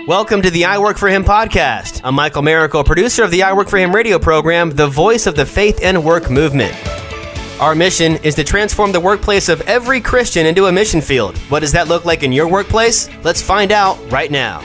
Welcome to the I Work For Him podcast. I'm Michael Miracle, producer of the I Work For Him radio program, the voice of the faith and work movement. Our mission is to transform the workplace of every Christian into a mission field. What does that look like in your workplace? Let's find out right now.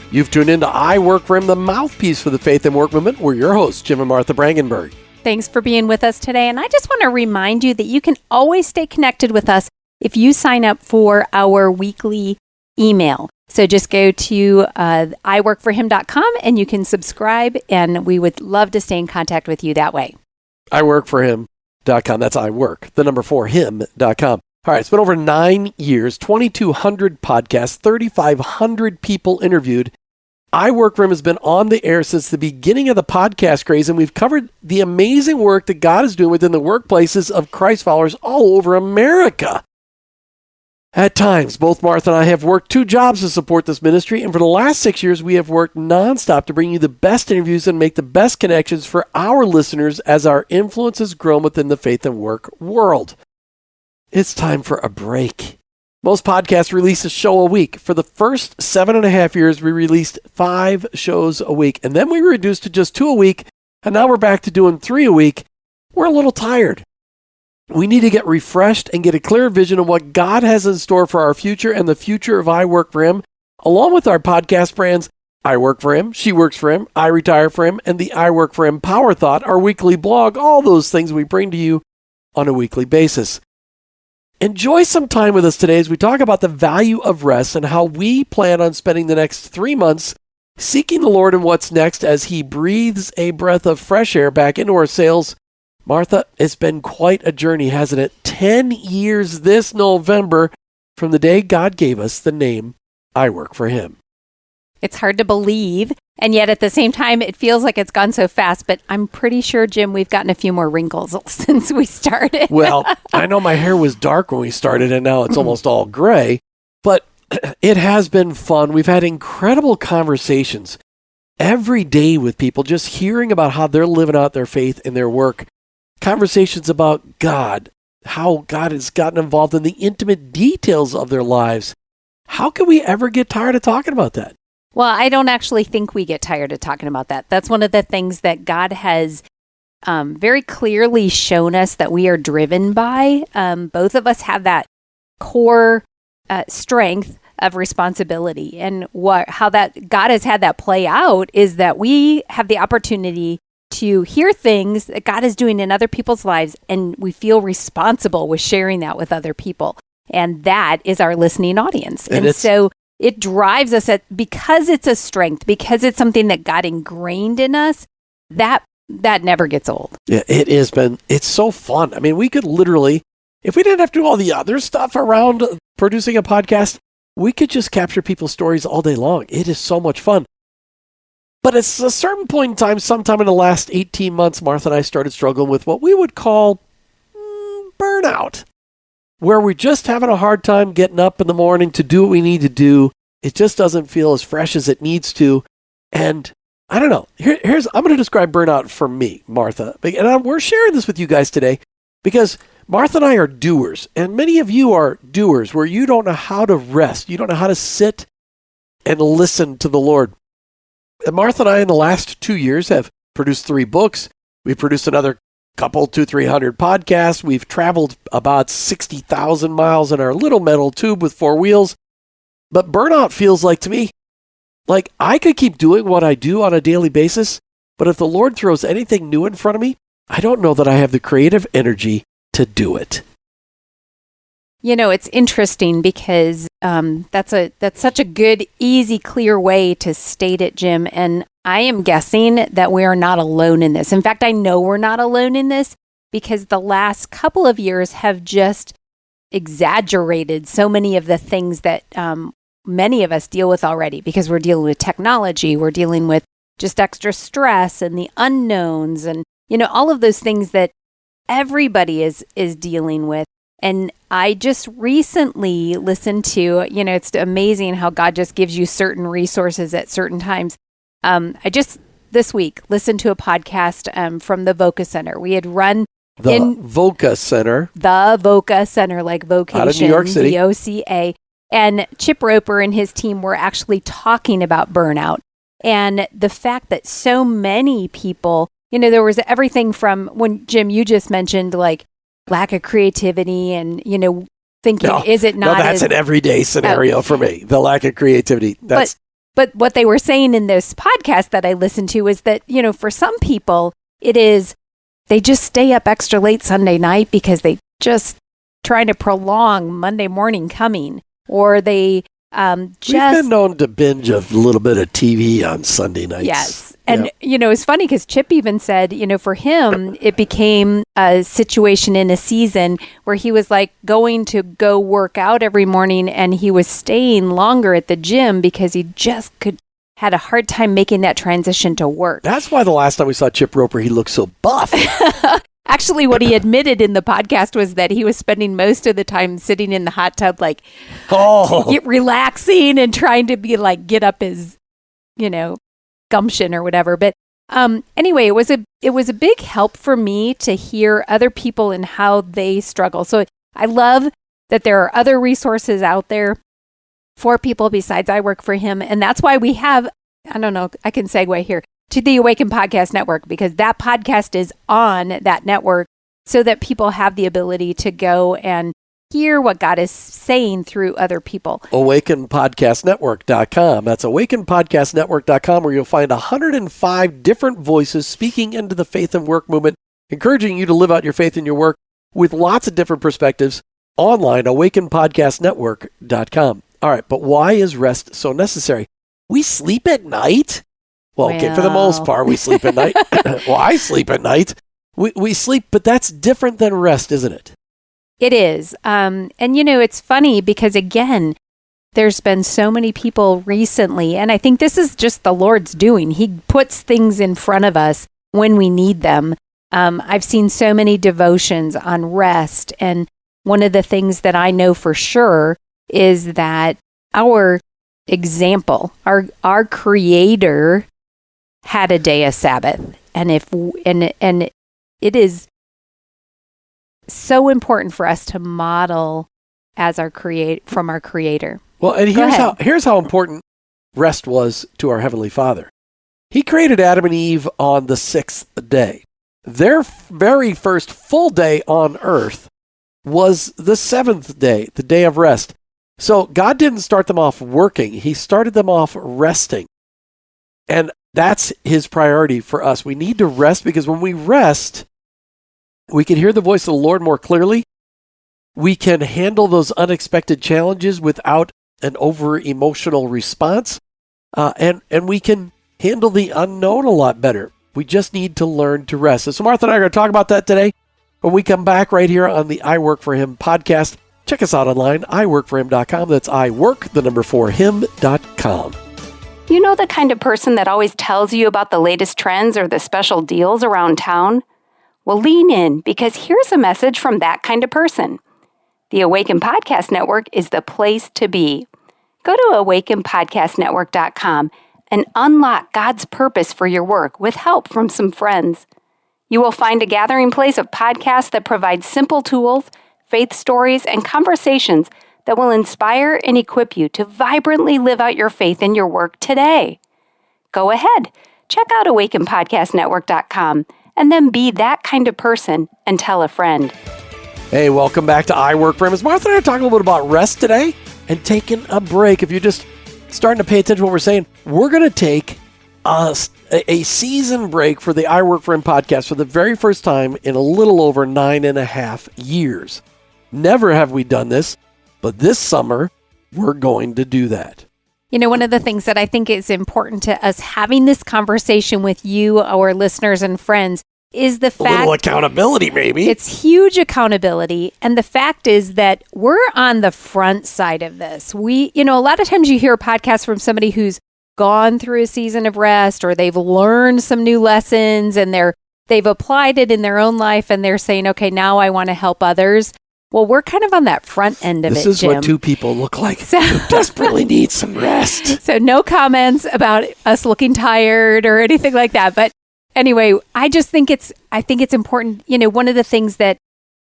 You've tuned into I Work For Him, the mouthpiece for the faith and work movement. We're your hosts, Jim and Martha Brangenberg. Thanks for being with us today. And I just want to remind you that you can always stay connected with us if you sign up for our weekly email. So just go to iworkforhim.com and you can subscribe, and we would love to stay in contact with you that way. iworkforhim.com. That's iwork, the number 4, him.com. All right, it's been over 9 years, 2,200 podcasts, 3,500 people interviewed. I Work For Him has been on the air since the beginning of the podcast craze, and we've covered the amazing work that God is doing within the workplaces of Christ followers all over America. At times, both Martha and I have worked 2 jobs to support this ministry, and for the last 6 years, we have worked nonstop to bring you the best interviews and make the best connections for our listeners as our influence has grown within the faith and work world. It's time for a break. Most podcasts release a show a week. For the first 7.5 years, we released 5 shows a week, and then we reduced to just 2 a week, and now we're back to doing 3 a week. We're a little tired. We need to get refreshed and get a clear vision of what God has in store for our future and the future of I Work For Him, along with our podcast brands, I Work For Him, She Works For Him, I Retire For Him, and the I Work For Him PowerThought, our weekly blog, all those things we bring to you on a weekly basis. Enjoy some time with us today as we talk about the value of rest and how we plan on spending the next 3 months seeking the Lord and what's next as He breathes a breath of fresh air back into our sails. Martha, it's been quite a journey, hasn't it? 10 years this November from the day God gave us the name I Work For Him. It's hard to believe, and yet at the same time, it feels like it's gone so fast, but I'm pretty sure, Jim, we've gotten a few more wrinkles since we started. Well, I know my hair was dark when we started, and now it's almost all gray, but it has been fun. We've had incredible conversations every day with people, just hearing about how they're living out their faith in their work. Conversations about God, how God has gotten involved in the intimate details of their lives. How can we ever get tired of talking about that? Well, I don't actually think we get tired of talking about that. That's one of the things that God has very clearly shown us that we are driven by. Both of us have that core strength of responsibility. And how that God has had that play out is that we have the opportunity to hear things that God is doing in other people's lives, and we feel responsible with sharing that with other people. And that is our listening audience. And so it drives us because it's a strength, because it's something that God ingrained in us, that never gets old. Yeah, it's so fun. I mean, we could literally, if we didn't have to do all the other stuff around producing a podcast, we could just capture people's stories all day long. It is so much fun. But at a certain point in time, sometime in the last 18 months, Martha and I started struggling with what we would call burnout, where we're just having a hard time getting up in the morning to do what we need to do. It just doesn't feel as fresh as it needs to. And I don't know. I'm going to describe burnout for me, Martha. And we're sharing this with you guys today because Martha and I are doers. And many of you are doers where you don't know how to rest. You don't know how to sit and listen to the Lord. And Martha and I, in the last 2 years, have produced 3 books. We've produced another couple, 200-300 podcasts. We've traveled about 60,000 miles in our little metal tube with 4 wheels. But burnout feels like, to me, like I could keep doing what I do on a daily basis, but if the Lord throws anything new in front of me, I don't know that I have the creative energy to do it. You know, it's interesting because that's such a good, easy, clear way to state it, Jim. And I am guessing that we are not alone in this. In fact, I know we're not alone in this because the last couple of years have just exaggerated so many of the things that many of us deal with already, because we're dealing with technology, we're dealing with just extra stress and the unknowns and, all of those things that everybody is dealing with. And I just recently listened to, it's amazing how God just gives you certain resources at certain times. I just this week listened to a podcast from the VOCA Center. We had run VOCA Center. The VOCA Center, like vocation, out of New York City. VOCA. And Chip Roper and his team were actually talking about burnout and the fact that so many people, there was everything from when, Jim, you just mentioned like lack of creativity and, thinking, is it not? No, that's an everyday scenario for me. The lack of creativity. But what they were saying in this podcast that I listened to is that, for some people, it is they just stay up extra late Sunday night because they just trying to prolong Monday morning coming, or they We've been known to binge a little bit of TV on Sunday nights. Yes. And, it's funny because Chip even said, for him, it became a situation in a season where he was like going to go work out every morning and he was staying longer at the gym because he just had a hard time making that transition to work. That's why the last time we saw Chip Roper, he looked so buff. Actually, what he admitted in the podcast was that he was spending most of the time sitting in the hot tub, like relaxing and trying to be like, get up his, gumption or whatever. But anyway, it was a big help for me to hear other people and how they struggle. So I love that there are other resources out there for people besides I Work for Him. And that's why we have, I don't know, I can segue here to the Awaken Podcast Network, because that podcast is on that network so that people have the ability to go and hear what God is saying through other people. AwakenPodcastNetwork.com. That's AwakenPodcastNetwork.com, where you'll find 105 different voices speaking into the faith and work movement, encouraging you to live out your faith in your work with lots of different perspectives online, AwakenPodcastNetwork.com. All right, but why is rest so necessary? We sleep at night? Well, okay, for the most part, we sleep at night. Well, I sleep at night. We sleep, but that's different than rest, isn't it? It is. And, it's funny because, again, there's been so many people recently, and I think this is just the Lord's doing. He puts things in front of us when we need them. I've seen so many devotions on rest, and one of the things that I know for sure is that our example, our Creator had a day of Sabbath, and it is so important for us to model as from our Creator. Well, and here's how important rest was to our Heavenly Father. He created Adam and Eve on the 6th day. Their very first full day on earth was the 7th day, the day of rest. So God didn't start them off working. He started them off resting. And that's his priority for us. We need to rest because when we rest, we can hear the voice of the Lord more clearly. We can handle those unexpected challenges without an over-emotional response. And we can handle the unknown a lot better. We just need to learn to rest. So Martha and I are going to talk about that today when we come back right here on the I Work for Him podcast. Check us out online, iworkforhim.com. That's iwork4him.com. You know the kind of person that always tells you about the latest trends or the special deals around town? Well, lean in, because here's a message from that kind of person. The Awaken Podcast Network is the place to be. Go to awakenpodcastnetwork.com and unlock God's purpose for your work with help from some friends. You will find a gathering place of podcasts that provide simple tools, faith stories, and conversations that will inspire and equip you to vibrantly live out your faith in your work today. Go ahead, check out awakenpodcastnetwork.com and then be that kind of person and tell a friend. Hey, welcome back to I Work for Him. As Martha and I are talking a little bit about rest today and taking a break. If you're just starting to pay attention to what we're saying, we're going to take a season break for the I Work for Him podcast for the very first time in a little over 9.5 years. Never have we done this, but this summer, we're going to do that. One of the things that I think is important to us having this conversation with you, our listeners and friends, is the fact... A little accountability, maybe. It's huge accountability. And the fact is that we're on the front side of this. A lot of times you hear a podcast from somebody who's gone through a season of rest, or they've learned some new lessons and they've applied it in their own life, and they're saying, okay, now I want to help others. Well, we're kind of on that front end of this it, is Jim. what two people look like who desperately need some rest. So no comments about us looking tired or anything like that. But anyway, I think it's important. One of the things that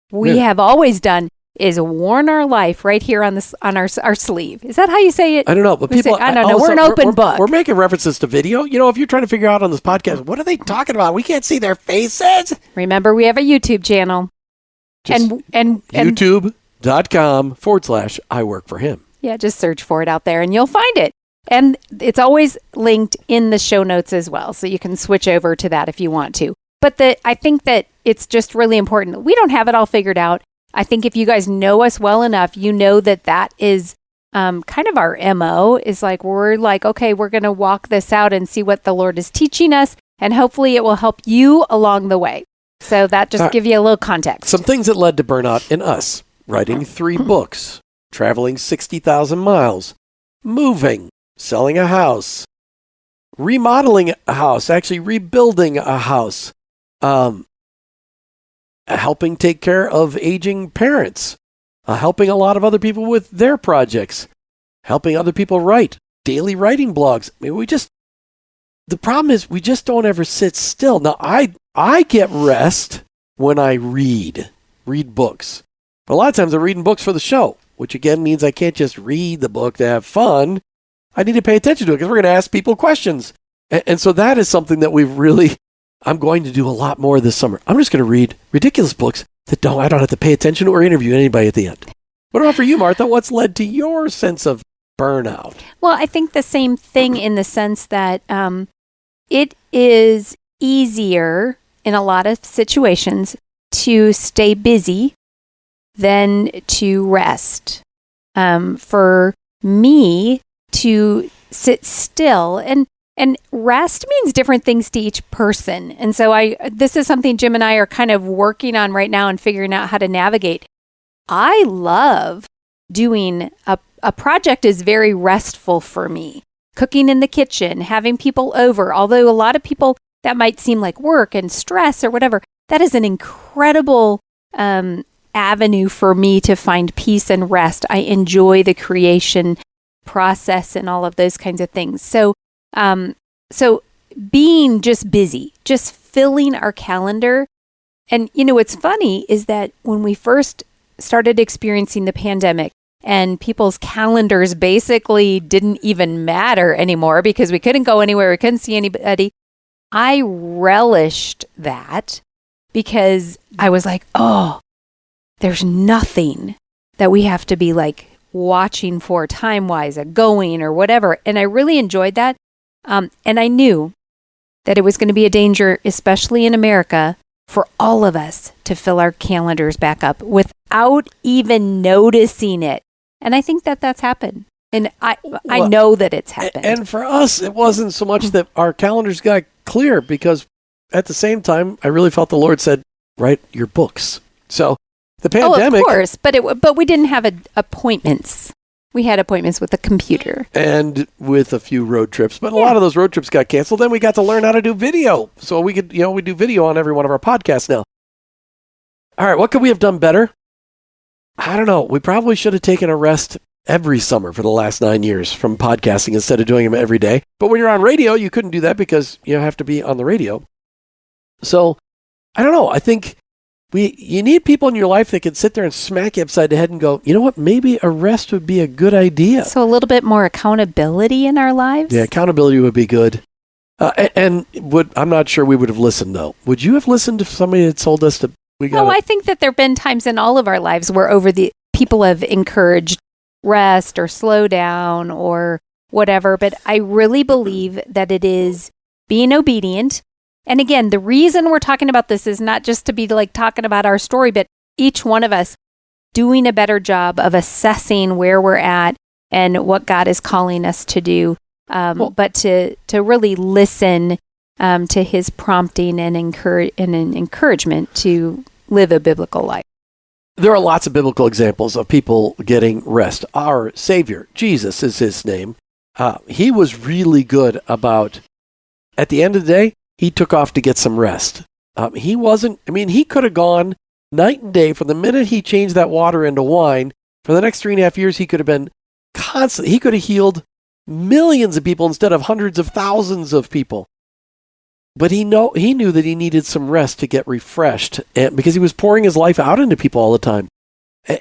we have always done is worn our life right here on our sleeve. Is that how you say it? I don't know, but people, I don't know. We're an open book. We're making references to video. If you're trying to figure out on this podcast, what are they talking about? We can't see their faces. Remember, we have a YouTube channel. Just and youtube.com/I work for him. Yeah, just search for it out there and you'll find it. And it's always linked in the show notes as well. So you can switch over to that if you want to. But I think that it's just really important. We don't have it all figured out. I think if you guys know us well enough, you know that is kind of our MO, is like, we're like, okay, we're going to walk this out and see what the Lord is teaching us. And hopefully it will help you along the way. So that just give you a little context. Some things that led to burnout in us: writing 3 books, traveling 60,000 miles, moving, selling a house, remodeling a house, actually rebuilding a house, helping take care of aging parents, helping a lot of other people with their projects, helping other people write, daily writing blogs. I mean, the problem is we just don't ever sit still. Now, I get rest when I read books. But a lot of times I'm reading books for the show, which again means I can't just read the book to have fun. I need to pay attention to it because we're going to ask people questions. And so that is something that I'm going to do a lot more this summer. I'm just going to read ridiculous books that I don't have to pay attention to or interview anybody at the end. What about for you, Martha? What's led to your sense of burnout? Well, I think the same thing in the sense that it is easier in a lot of situations to stay busy than to rest. For me to sit still and rest means different things to each person. And so this is something Jim and I are kind of working on right now and figuring out how to navigate. I love doing a project is very restful for me. Cooking in the kitchen, having people over, although a lot of people that might seem like work and stress or whatever, that is an incredible avenue for me to find peace and rest. I enjoy the creation process and all of those kinds of things. So being just busy, just filling our calendar. And, what's funny is that when we first started experiencing the pandemic and people's calendars basically didn't even matter anymore because we couldn't go anywhere, we couldn't see anybody, I relished that because I was like, oh, there's nothing that we have to be like watching for time-wise, going or whatever. And I really enjoyed that. And I knew that it was going to be a danger, especially in America, for all of us to fill our calendars back up without even noticing it. And I think that that's happened. And I know that it's happened. And for us, it wasn't so much that our calendars got clear, because at the same time, I really felt the Lord said, write your books. So the pandemic... Oh, of course. But we didn't have appointments. We had appointments with a computer. And with a few road trips. But a lot of those road trips got canceled. Then we got to learn how to do video. So we could, we do video on every one of our podcasts now. All right, what could we have done better? I don't know. We probably should have taken a rest every summer for the last 9 years from podcasting instead of doing them every day. But when you're on radio, you couldn't do that because you have to be on the radio. So, I don't know. I think you need people in your life that can sit there and smack you upside the head and go, you know what, maybe a rest would be a good idea. So a little bit more accountability in our lives? Yeah, accountability would be good. I'm not sure we would have listened, though. Would you have listened to somebody that told us to... I think that there have been times in all of our lives where people have encouraged rest or slow down or whatever. But I really believe that it is being obedient. And again, the reason we're talking about this is not just to be like talking about our story, but each one of us doing a better job of assessing where we're at and what God is calling us to do. But to really listen to his prompting and an encouragement to live a biblical life. There are lots of biblical examples of people getting rest. Our Savior, Jesus is his name. He was really good about, at the end of the day, he took off to get some rest. He could have gone night and day from the minute he changed that water into wine. For the next 3.5 years, he could have been constant. He could have healed millions of people instead of hundreds of thousands of people. But he knew that he needed some rest to get refreshed, and because he was pouring his life out into people all the time.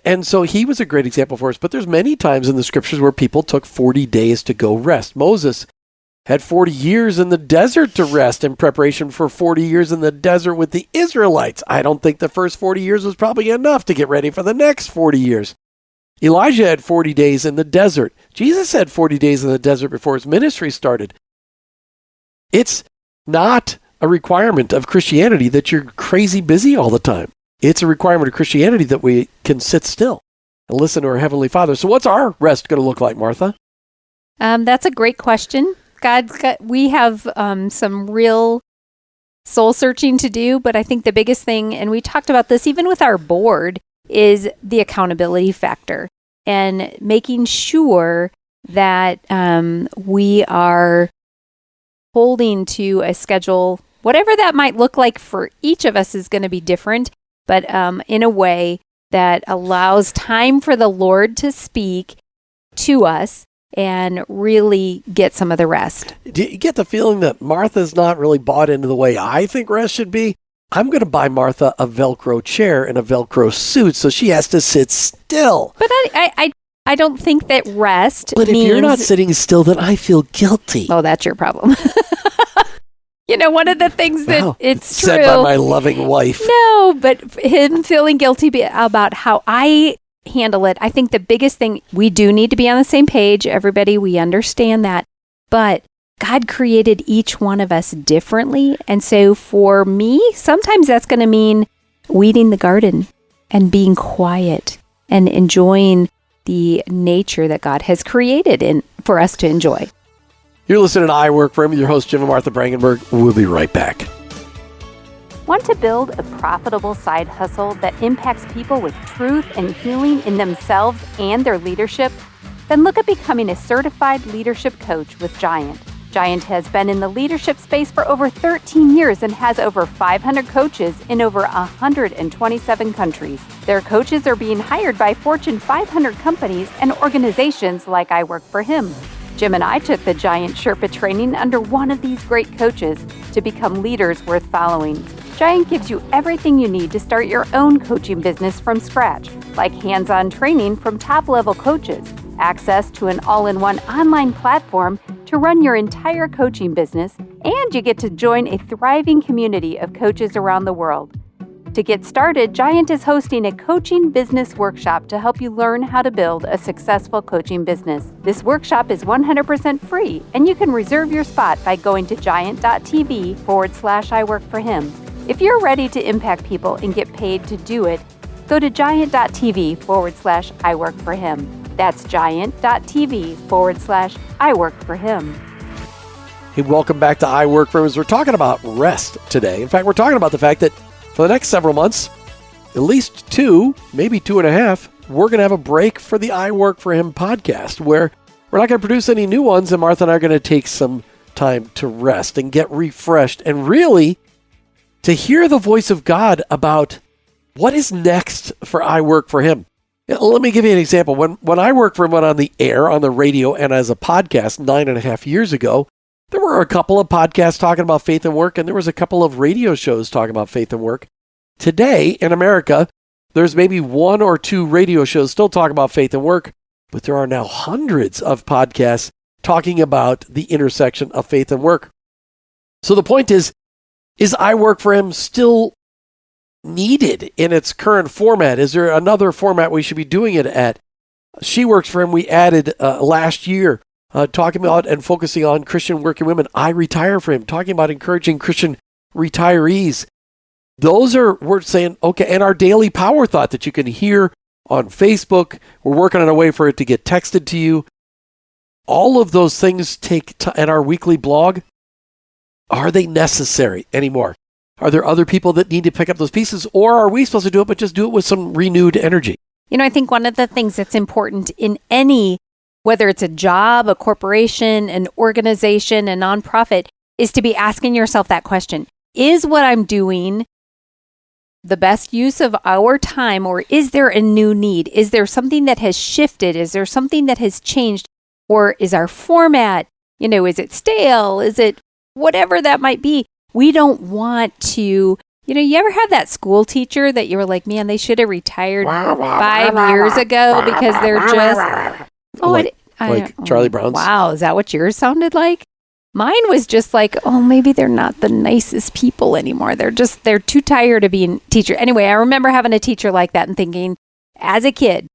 And so he was a great example for us. But there's many times in the scriptures where people took 40 days to go rest. Moses had 40 years in the desert to rest in preparation for 40 years in the desert with the Israelites. I don't think the first 40 years was probably enough to get ready for the next 40 years. Elijah had 40 days in the desert. Jesus had 40 days in the desert before his ministry started. It's not a requirement of Christianity that you're crazy busy all the time. It's a requirement of Christianity that we can sit still and listen to our Heavenly Father. So what's our rest going to look like, Martha? That's a great question. We have some real soul searching to do, but I think the biggest thing, and we talked about this even with our board, is the accountability factor and making sure that we are holding to a schedule. Whatever that might look like for each of us is going to be different, but in a way that allows time for the Lord to speak to us and really get some of the rest. Do you get the feeling that Martha's not really bought into the way I think rest should be? I'm going to buy Martha a Velcro chair and a Velcro suit so she has to sit still. But I don't think that rest But means... if you're not sitting still, then I feel guilty. Oh, that's your problem. One of the things that it's true. Said by my loving wife. No, but him feeling guilty about how I handle it. I think the biggest thing, we do need to be on the same page. Everybody, we understand that. But God created each one of us differently. And so for me, sometimes that's going to mean weeding the garden and being quiet and enjoying the nature that God has created for us to enjoy. You're listening to I Work For Him with your host, Jim and Martha Brangenberg. We'll be right back. Want to build a profitable side hustle that impacts people with truth and healing in themselves and their leadership? Then look at becoming a certified leadership coach with Giant. Giant has been in the leadership space for over 13 years and has over 500 coaches in over 127 countries. Their coaches are being hired by Fortune 500 companies and organizations like I Work For Him. Jim and I took the Giant Sherpa training under one of these great coaches to become leaders worth following. Giant gives you everything you need to start your own coaching business from scratch, like hands-on training from top-level coaches, access to an all-in-one online platform to run your entire coaching business, and you get to join a thriving community of coaches around the world. To get started, Giant is hosting a coaching business workshop to help you learn how to build a successful coaching business. This workshop is 100% free, and you can reserve your spot by going to giant.tv/iworkforhim. If you're ready to impact people and get paid to do it, go to giant.tv/iworkforhim. That's giant.tv/iworkforhim. Hey, welcome back to I Work For Him. We're talking about rest today. In fact, we're talking about the fact that for the next several months, at least 2, maybe 2.5, we're going to have a break for the I Work For Him podcast where we're not going to produce any new ones, and Martha and I are going to take some time to rest and get refreshed and really to hear the voice of God about what is next for I Work For Him. Let me give you an example. When I Work For Him went on the air, on the radio, and as a podcast 9.5 years ago, there were a couple of podcasts talking about faith and work, and there was a couple of radio shows talking about faith and work. Today, in America, there's maybe 1 or 2 radio shows still talking about faith and work, but there are now hundreds of podcasts talking about the intersection of faith and work. So the point is I Work For Him still needed in its current format? Is there another format we should be doing it at? She Works For Him, we added last year, talking about and focusing on Christian working women. I Retire For Him, talking about encouraging Christian retirees. Those are, we're saying, okay, and our daily PowerThought that you can hear on Facebook. We're working on a way for it to get texted to you. All of those things take time. And our weekly blog, are they necessary anymore? Are there other people that need to pick up those pieces, or are we supposed to do it, but just do it with some renewed energy? I think one of the things that's important in any, whether it's a job, a corporation, an organization, a nonprofit, is to be asking yourself that question. Is what I'm doing the best use of our time, or is there a new need? Is there something that has shifted? Is there something that has changed? Or is our format, is it stale? Is it whatever that might be? We don't want to You ever have that school teacher that you were like, man, they should have retired 5 years ago because they're just... Like Charlie Brown's? Wow, is that what yours sounded like? Mine was just like, oh, maybe they're not the nicest people anymore. They're too tired of being teacher. Anyway, I remember having a teacher like that and thinking, as a kid,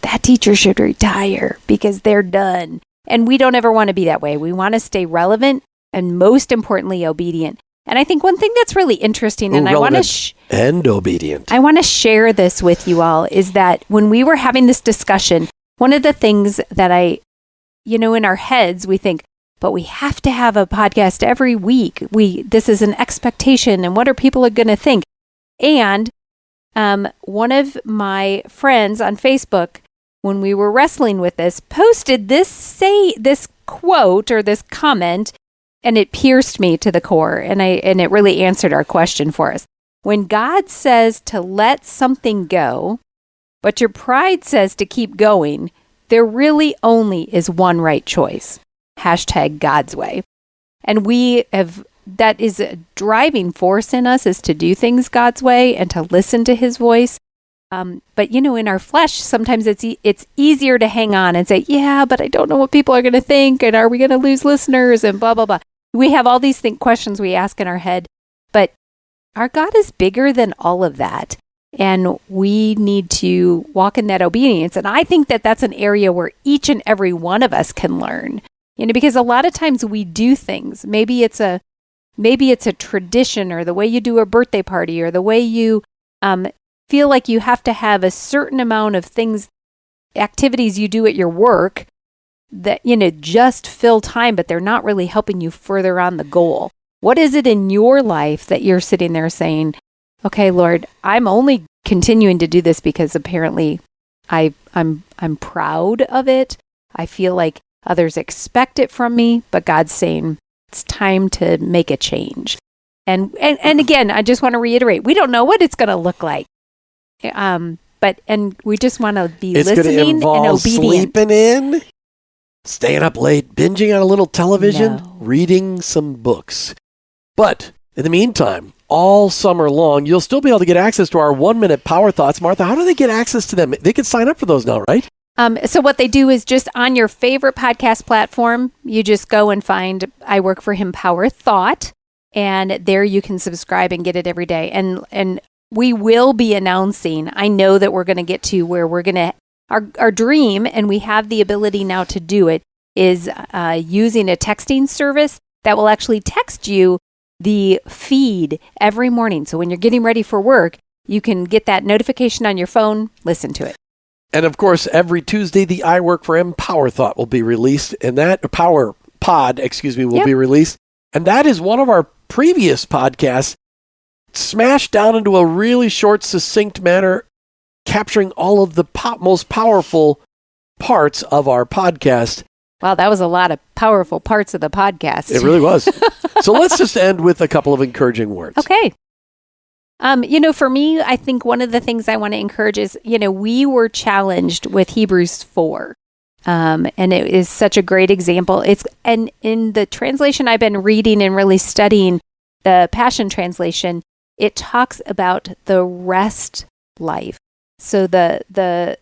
that teacher should retire because they're done. And we don't ever want to be that way. We want to stay relevant and most importantly, obedient. And I think one thing that's really interesting, and I want to obedient. I want to share this with you all, is that when we were having this discussion, one of the things that in our heads, we think, but we have to have a podcast every week. This is an expectation, and what are people going to think? And one of my friends on Facebook, when we were wrestling with this, posted this quote or this comment, and it pierced me to the core, and it really answered our question for us. When God says to let something go, but your pride says to keep going, there really only is one right choice. #God's way. And that is a driving force in us, is to do things God's way and to listen to his voice. But in our flesh, sometimes it's easier to hang on and say, yeah, but I don't know what people are going to think. And are we going to lose listeners and blah, blah, blah. We have all these questions we ask in our head, but our God is bigger than all of that. And we need to walk in that obedience. And I think that that's an area where each and every one of us can learn. Because a lot of times we do things. Maybe it's a tradition, or the way you do a birthday party, or the way you feel like you have to have a certain amount of activities you do at your work that, just fill time, but they're not really helping you further on the goal. What is it in your life that you're sitting there saying, okay, Lord, I'm only continuing to do this because apparently I'm proud of it. I feel like others expect it from me, but God's saying it's time to make a change. And again, I just want to reiterate, we don't know what it's going to look like. But we just want to be listening and obedient. Sleeping in, staying up late, binging on a little television, reading some books. But in the meantime, all summer long, you'll still be able to get access to our 1-minute Power Thoughts. Martha, how do they get access to them? They can sign up for those now, right? So what they do is just on your favorite podcast platform, you just go and find I Work for Him PowerThought, and there you can subscribe and get it every day. And we will be announcing, I know that we're going to get to where we're going to, our dream, and we have the ability now to do it, is using a texting service that will actually text you the feed every morning. So when you're getting ready for work, you can get that notification on your phone, listen to it. And of course, every Tuesday, the I Work for Him Power Thought will be released, and that Power Pod, will be released. And that is one of our previous podcasts, smashed down into a really short, succinct manner, capturing all of the most powerful parts of our podcast. Wow, that was a lot of powerful parts of the podcast. It really was. So let's just end with a couple of encouraging words. Okay. For me, I think one of the things I want to encourage is, we were challenged with Hebrews 4. And it is such a great example. And in the translation I've been reading and really studying, the Passion Translation, it talks about the rest life. So the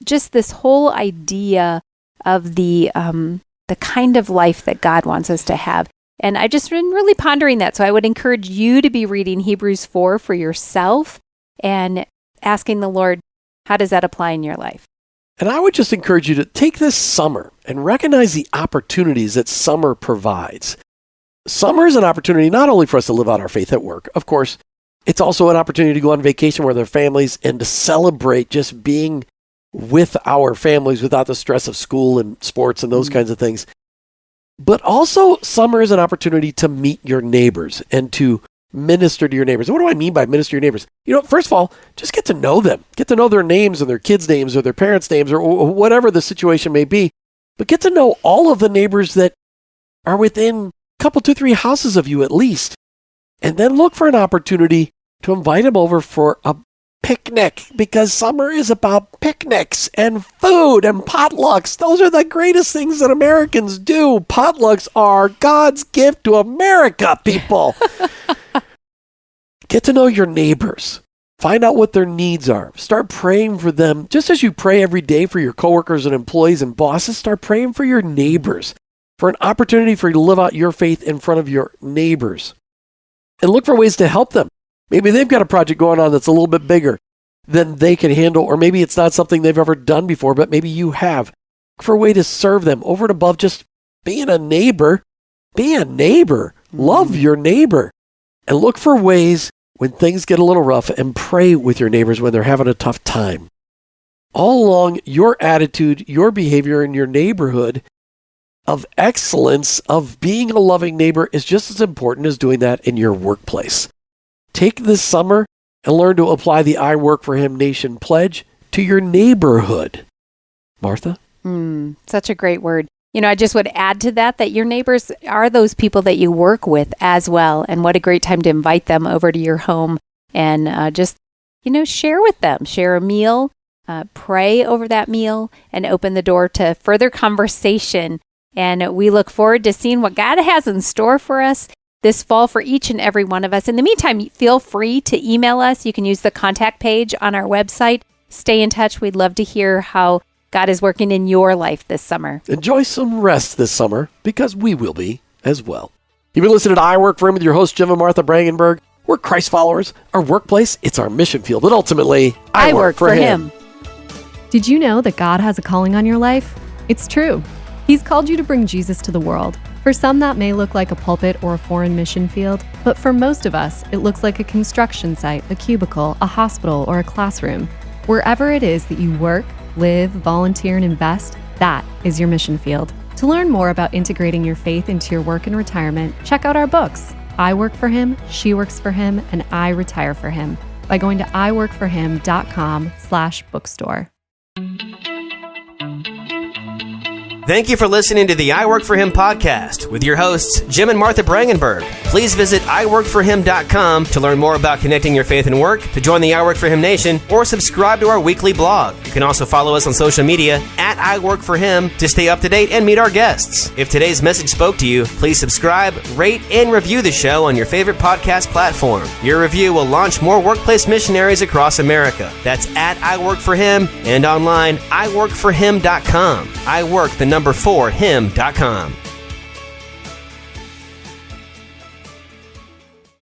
just this whole idea of the kind of life that God wants us to have. And I just been really pondering that. So I would encourage you to be reading Hebrews 4 for yourself and asking the Lord, how does that apply in your life? And I would just encourage you to take this summer and recognize the opportunities that summer provides. Summer is an opportunity not only for us to live out our faith at work, of course, it's also an opportunity to go on vacation with our families and to celebrate just being with our families without the stress of school and sports and those kinds of things. But also, summer is an opportunity to meet your neighbors and to minister to your neighbors. What do I mean by minister to your neighbors? First of all, just get to know them. Get to know their names and their kids' names or their parents' names or whatever the situation may be. But get to know all of the neighbors that are within a couple, 2, 3 houses of you at least. And then look for an opportunity to invite them over for a picnic, because summer is about picnics and food and potlucks. Those are the greatest things that Americans do. Potlucks are God's gift to America, people. Get to know your neighbors. Find out what their needs are. Start praying for them. Just as you pray every day for your coworkers and employees and bosses, start praying for your neighbors, for an opportunity for you to live out your faith in front of your neighbors. And look for ways to help them. Maybe they've got a project going on that's a little bit bigger than they can handle, or maybe it's not something they've ever done before, but maybe you have. Look for a way to serve them over and above just being a neighbor. Be a neighbor. Love your neighbor. And look for ways when things get a little rough and pray with your neighbors when they're having a tough time. All along, your attitude, your behavior in your neighborhood of excellence, of being a loving neighbor, is just as important as doing that in your workplace. Take this summer and learn to apply the I Work for Him Nation pledge to your neighborhood. Martha? Such a great word. I just would add to that your neighbors are those people that you work with as well. And what a great time to invite them over to your home and just, share with them, share a meal, pray over that meal, and open the door to further conversation. And we look forward to seeing what God has in store for us this fall for each and every one of us. In the meantime, feel free to email us. You can use the contact page on our website. Stay in touch. We'd love to hear how God is working in your life this summer. Enjoy some rest this summer, because we will be as well. You've been listening to I Work for Him with your hosts, Jim and Martha Brangenberg. We're Christ followers. Our workplace, it's our mission field. But ultimately, I work for Him. Did you know that God has a calling on your life? It's true. He's called you to bring Jesus to the world. For some, that may look like a pulpit or a foreign mission field, but for most of us, it looks like a construction site, a cubicle, a hospital, or a classroom. Wherever it is that you work, live, volunteer, and invest, that is your mission field. To learn more about integrating your faith into your work and retirement, check out our books, I Work for Him, She Works for Him, and I Retire for Him, by going to iworkforhim.com/bookstore. Thank you for listening to the I Work for Him podcast with your hosts, Jim and Martha Brangenberg. Please visit iworkforhim.com to learn more about connecting your faith and work, to join the I Work for Him Nation, or subscribe to our weekly blog. You can also follow us on social media at I Work for Him to stay up to date and meet our guests. If today's message spoke to you, please subscribe, rate, and review the show on your favorite podcast platform. Your review will launch more workplace missionaries across America. That's at I Work for Him and online, iworkforhim.com. I work the number 4him.com.